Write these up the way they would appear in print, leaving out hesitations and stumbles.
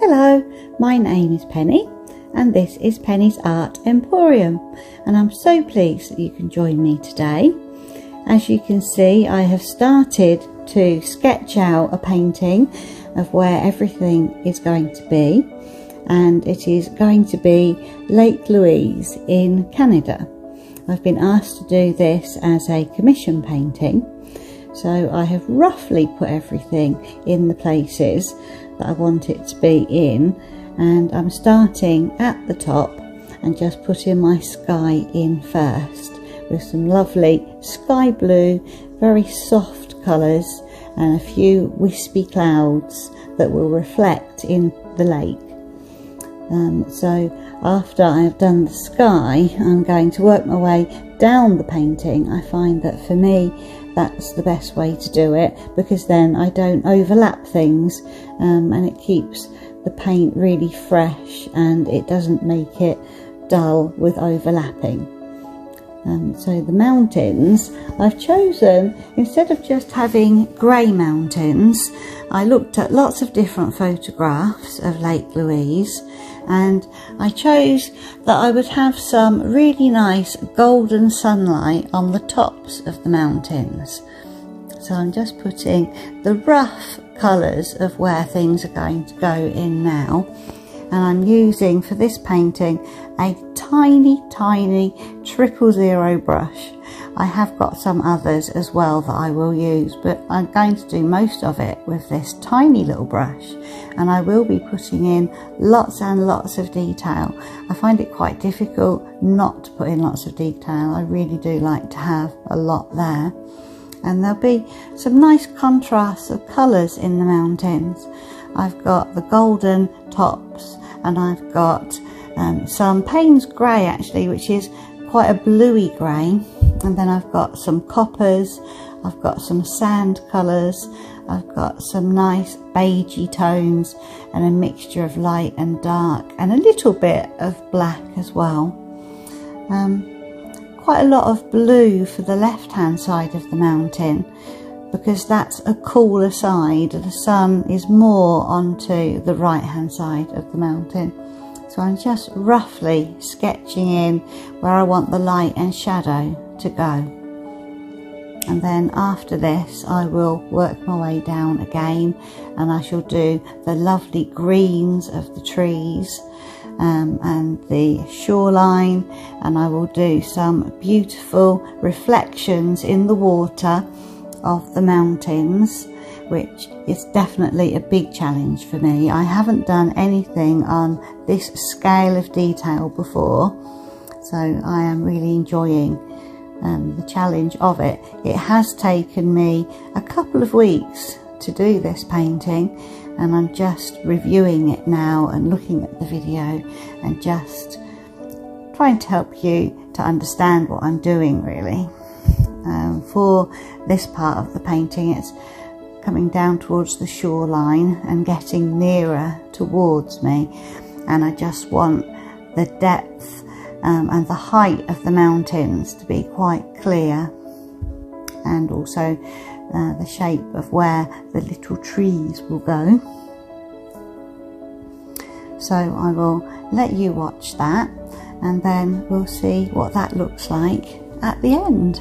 Hello, my name is Penny and this is Penny's Art Emporium, and I'm so pleased that you can join me today. As you can see, I have started to sketch out a painting of where everything is going to be, and it is going to be Lake Louise in Canada. I've been asked to do this as a commission painting, so I have roughly put everything in the places that I want it to be in, and I'm starting at the top and just putting my sky in first with some lovely sky blue, very soft colours and a few wispy clouds that will reflect in the lake. So after I have done the sky, I'm going to work my way down the painting. I find that for me that's the best way to do it, because then I don't overlap things, and it keeps the paint really fresh and it doesn't make it dull with overlapping. So the mountains, I've chosen, instead of just having grey mountains, I looked at lots of different photographs of Lake Louise, and I chose that I would have some really nice golden sunlight on the tops of the mountains. So I'm just putting the rough colours of where things are going to go in now, and I'm using for this painting a tiny 000 brush. I have got some others as well that I will use, but I'm going to do most of it with this tiny little brush, and I will be putting in lots and lots of detail. I find it quite difficult not to put in lots of detail. I really do like to have a lot there, and there'll be some nice contrasts of colours in the mountains. I've got the golden tops, and I've got some Payne's grey actually, which is quite a bluey grey, and then I've got some coppers, I've got some sand colours, I've got some nice beigey tones and a mixture of light and dark and a little bit of black as well. Quite a lot of blue for the left hand side of the mountain, because that's a cooler side. The sun is more onto the right hand side of the mountain. So I'm just roughly sketching in where I want the light and shadow to go. And then after this I will work my way down again, and I shall do the lovely greens of the trees and the shoreline, and I will do some beautiful reflections in the water of the mountains, which is definitely a big challenge for me. I haven't done anything on this scale of detail before, so I am really enjoying the challenge of it. It has taken me a couple of weeks to do this painting, and I'm just reviewing it now and looking at the video and just trying to help you to understand what I'm doing really. For this part of the painting, it's coming down towards the shoreline and getting nearer towards me, and I just want the depth and the height of the mountains to be quite clear, and also the shape of where the little trees will go. So I will let you watch that, and then we'll see what that looks like at the end.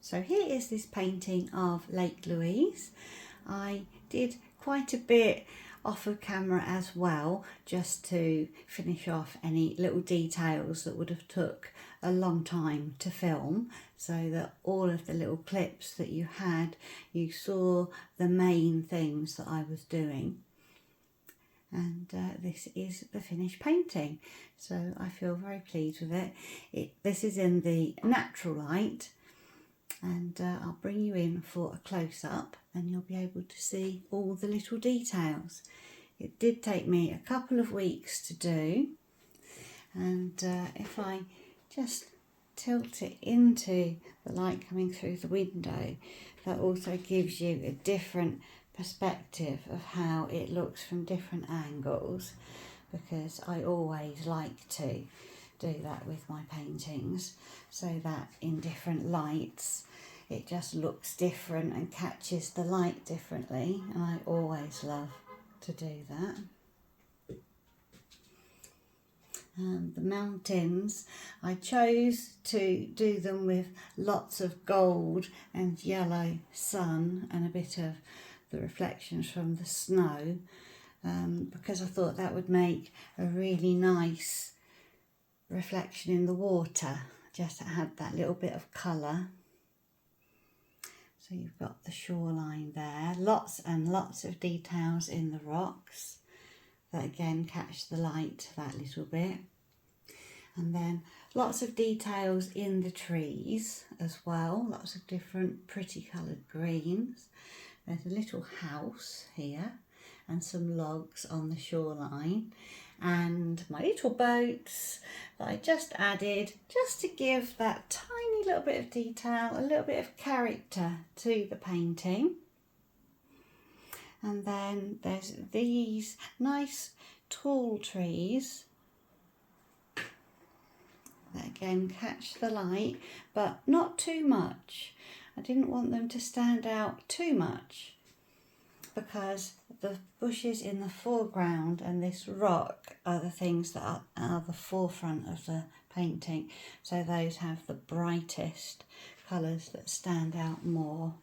So here is this painting of Lake Louise. I did quite a bit off of camera as well, just to finish off any little details that would have took a long time to film, so that all of the little clips that you had, you saw the main things that I was doing. And this is the finished painting, so I feel very pleased with it. This is in the natural light, and I'll bring you in for a close-up and you'll be able to see all the little details. It did take me a couple of weeks to do, and if I just tilt it into the light coming through the window, that also gives you a different perspective of how it looks from different angles, because I always like to do that with my paintings, so that in different lights it just looks different and catches the light differently, and I always love to do that. The mountains, I chose to do them with lots of gold and yellow sun and a bit of the reflections from the snow, because I thought that would make a really nice reflection in the water, just to add that little bit of colour. So you've got the shoreline there, lots and lots of details in the rocks that again catch the light that little bit. And then lots of details in the trees as well, lots of different pretty coloured greens. There's a little house here and some logs on the shoreline, and my little boats that I just added just to give that tiny little bit of detail, a little bit of character to the painting. And then there's these nice tall trees that again catch the light, but not too much. I didn't want them to stand out too much, because the bushes in the foreground and this rock are the things that are the forefront of the painting, so those have the brightest colours that stand out more.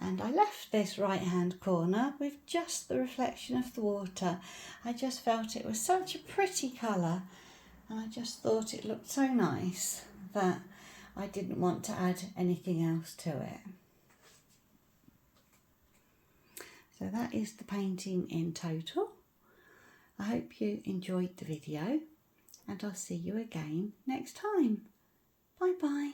And I left this right hand corner with just the reflection of the water. I just felt it was such a pretty colour, and I just thought it looked so nice that I didn't want to add anything else to it. So that is the painting in total. I hope you enjoyed the video, and I'll see you again next time. Bye bye.